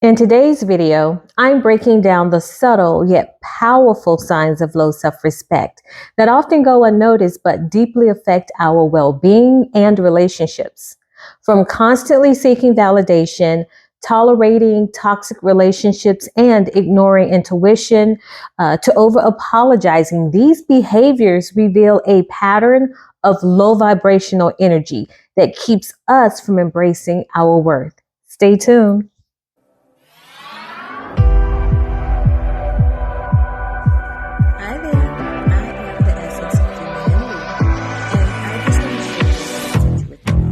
In today's video, I'm breaking down the subtle yet powerful signs of low self respect that often go unnoticed but deeply affect our well being and relationships. From constantly seeking validation, tolerating toxic relationships, and ignoring intuition, to over apologizing, these behaviors reveal a pattern of low vibrational energy that keeps us from embracing our worth. Stay tuned. Hi there, I am the essence of femininity, and I just want to share this message with you.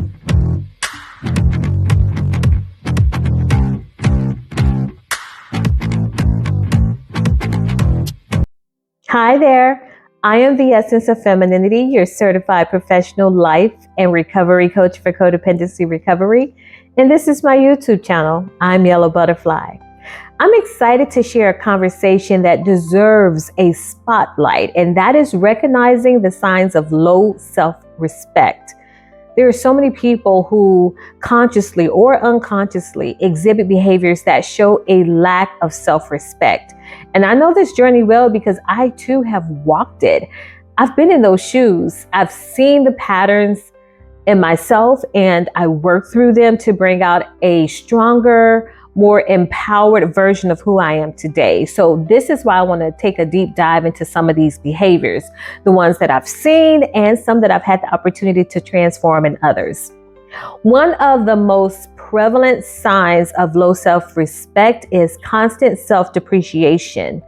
Hi there, I am the essence of femininity, your certified professional life and recovery coach for codependency recovery, and this is my YouTube channel. I'm Yellow Butterfly. I'm excited to share a conversation that deserves a spotlight, and that is recognizing the signs of low self-respect. There are so many people who consciously or unconsciously exhibit behaviors that show a lack of self-respect. And I know this journey well because I too have walked it. I've been in those shoes. I've seen the patterns in myself, and I work through them to bring out a stronger, more empowered version of who I am today. So this is why I want to take a deep dive into some of these behaviors, the ones that I've seen and some that I've had the opportunity to transform in others. One of the most prevalent signs of low self-respect is constant self-depreciation.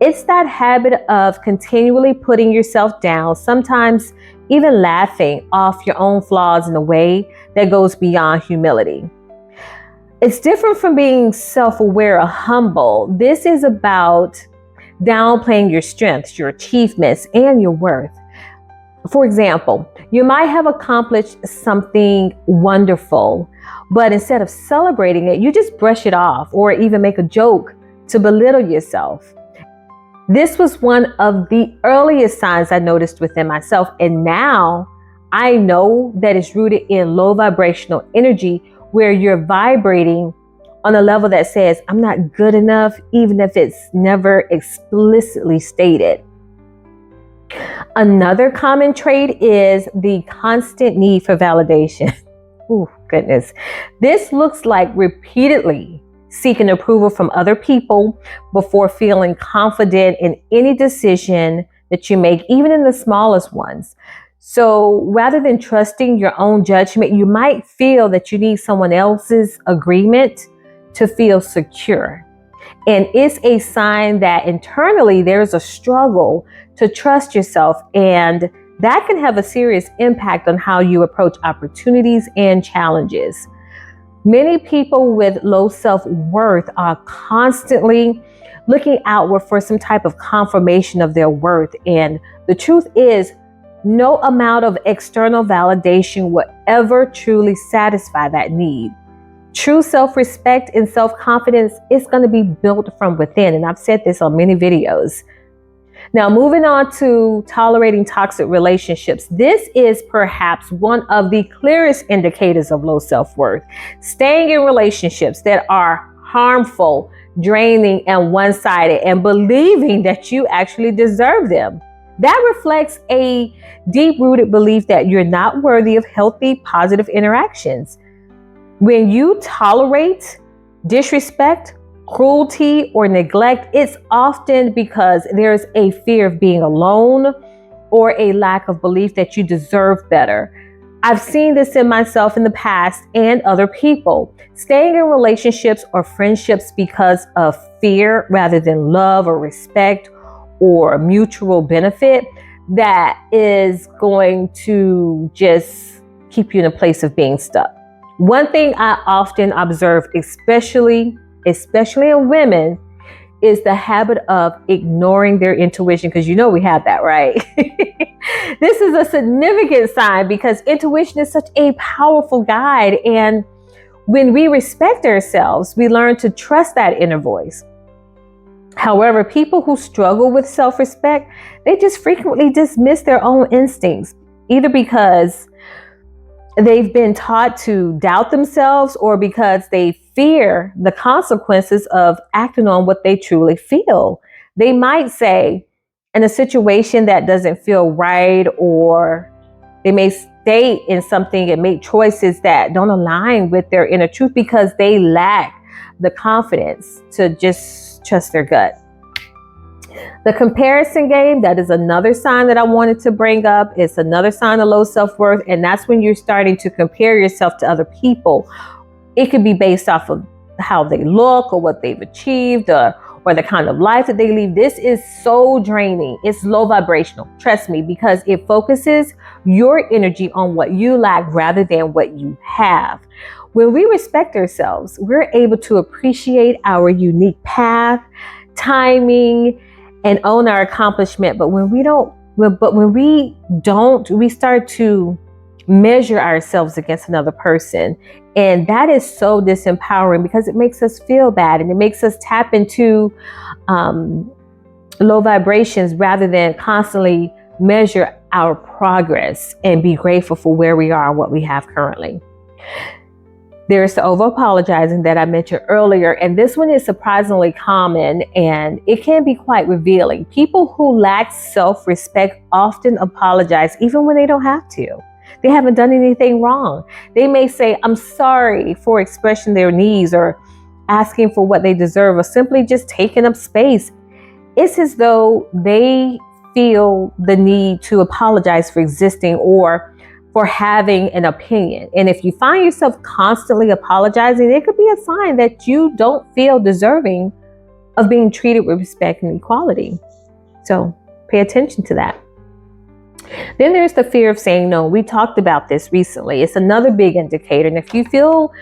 It's that habit of continually putting yourself down, sometimes even laughing off your own flaws in a way that goes beyond humility. It's different from being self-aware or humble. This is about downplaying your strengths, your achievements, and your worth. For example, you might have accomplished something wonderful, but instead of celebrating it, you just brush it off or even make a joke to belittle yourself. This was one of the earliest signs I noticed within myself, and now I know that it's rooted in low vibrational energy, where you're vibrating on a level that says, I'm not good enough, even if it's never explicitly stated. Another common trait is the constant need for validation. Oh, goodness. This looks like repeatedly seeking approval from other people before feeling confident in any decision that you make, even in the smallest ones. So rather than trusting your own judgment, you might feel that you need someone else's agreement to feel secure. And it's a sign that internally there's a struggle to trust yourself, and that can have a serious impact on how you approach opportunities and challenges. Many people with low self-worth are constantly looking outward for some type of confirmation of their worth. And the truth is, no amount of external validation will ever truly satisfy that need. True self-respect and self-confidence is going to be built from within. And I've said this on many videos. Now, moving on to tolerating toxic relationships. This is perhaps one of the clearest indicators of low self-worth. Staying in relationships that are harmful, draining, and one-sided, and believing that you actually deserve them. That reflects a deep-rooted belief that you're not worthy of healthy, positive interactions. When you tolerate disrespect, cruelty, or neglect, it's often because there's a fear of being alone or a lack of belief that you deserve better. I've seen this in myself in the past and other people. Staying in relationships or friendships because of fear rather than love or respect or mutual benefit, that is going to just keep you in a place of being stuck. One thing I often observe, especially in women, is the habit of ignoring their intuition, because you know we have that, right? This is a significant sign because intuition is such a powerful guide, and when we respect ourselves, we learn to trust that inner voice. However, people who struggle with self-respect, they just frequently dismiss their own instincts, either because they've been taught to doubt themselves, or because they fear the consequences of acting on what they truly feel. They might say, in a situation that doesn't feel right, or they may stay in something and make choices that don't align with their inner truth because they lack the confidence to just trust their gut. The comparison game, that is another sign that I wanted to bring up. It's another sign of low self-worth, and that's when you're starting to compare yourself to other people. It could be based off of how they look or what they've achieved, or the kind of life that they lead. This is so draining. It's low vibrational, trust me, because it focuses your energy on what you lack rather than what you have. When we respect ourselves, we're able to appreciate our unique path, timing, and own our accomplishment. But when we don't, we start to measure ourselves against another person. And that is so disempowering because it makes us feel bad, and it makes us tap into low vibrations rather than constantly measure our progress and be grateful for where we are and what we have currently. There's the over-apologizing that I mentioned earlier, and this one is surprisingly common, and it can be quite revealing. People who lack self-respect often apologize even when they don't have to. They haven't done anything wrong. They may say, "I'm sorry," for expressing their needs or asking for what they deserve, or simply just taking up space. It's as though they feel the need to apologize for existing or for having an opinion. And if you find yourself constantly apologizing, it could be a sign that you don't feel deserving of being treated with respect and equality. So pay attention to that. Then there's the fear of saying no. We talked about this recently. It's another big indicator. And if you feel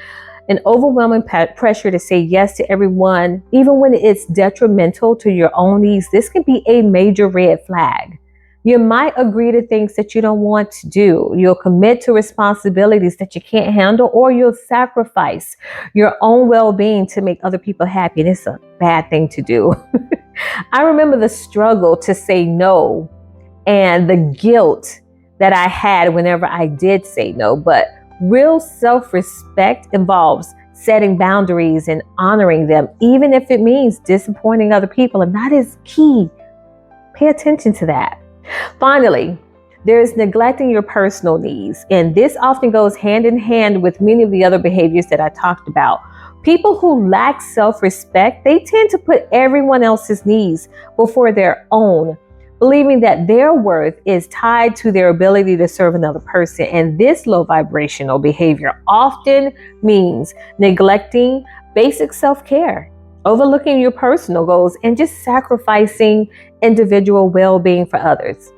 an overwhelming pressure to say yes to everyone, even when it's detrimental to your own needs, this can be a major red flag. You might agree to things that you don't want to do. You'll commit to responsibilities that you can't handle, or you'll sacrifice your own well-being to make other people happy. And it's a bad thing to do. I remember the struggle to say no and the guilt that I had whenever I did say no. But real self-respect involves setting boundaries and honoring them, even if it means disappointing other people. And that is key. Pay attention to that. Finally, there's neglecting your personal needs. And this often goes hand in hand with many of the other behaviors that I talked about. People who lack self-respect, they tend to put everyone else's needs before their own, believing that their worth is tied to their ability to serve another person. And this low vibrational behavior often means neglecting basic self-care, overlooking your personal goals, and just sacrificing individual well-being for others.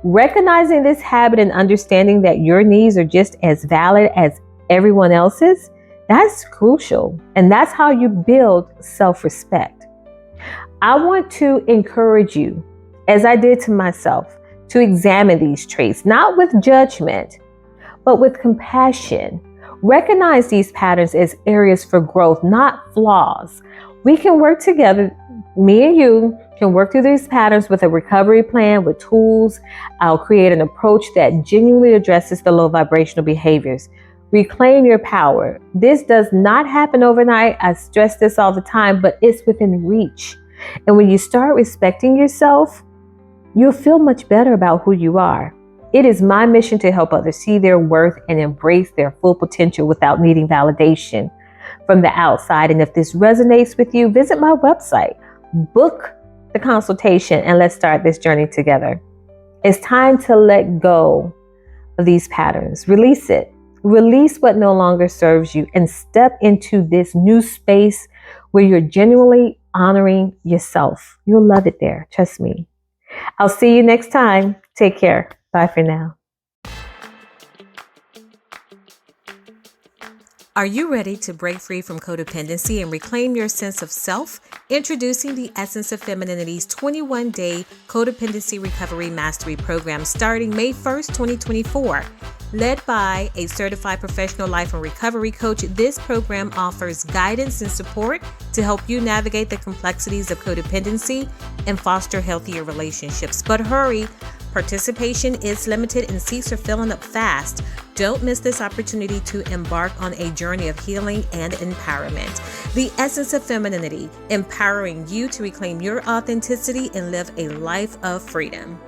Recognizing this habit and understanding that your needs are just as valid as everyone else's, that's crucial. And that's how you build self-respect. I want to encourage you, as I did to myself, to examine these traits, not with judgment, but with compassion. Recognize these patterns as areas for growth, not flaws. We can work together, me and you can work through these patterns with a recovery plan, with tools. I'll create an approach that genuinely addresses the low vibrational behaviors. Reclaim your power. This does not happen overnight. I stress this all the time, but it's within reach. And when you start respecting yourself, you'll feel much better about who you are. It is my mission to help others see their worth and embrace their full potential without needing validation from the outside. And if this resonates with you, visit my website, book the consultation, and let's start this journey together. It's time to let go of these patterns. Release it. Release what no longer serves you and step into this new space where you're genuinely honoring yourself. You'll love it there. Trust me. I'll see you next time. Take care. Bye for now. Are you ready to break free from codependency and reclaim your sense of self? Introducing the Essence of Femininity's 21-day Codependency Recovery Mastery Program starting May 1st, 2024. Led by a certified professional life and recovery coach, this program offers guidance and support to help you navigate the complexities of codependency and foster healthier relationships. But hurry, Participation is limited and seats are filling up fast. Don't miss this opportunity to embark on a journey of healing and empowerment. The Essence of Femininity, empowering you to reclaim your authenticity and live a life of freedom.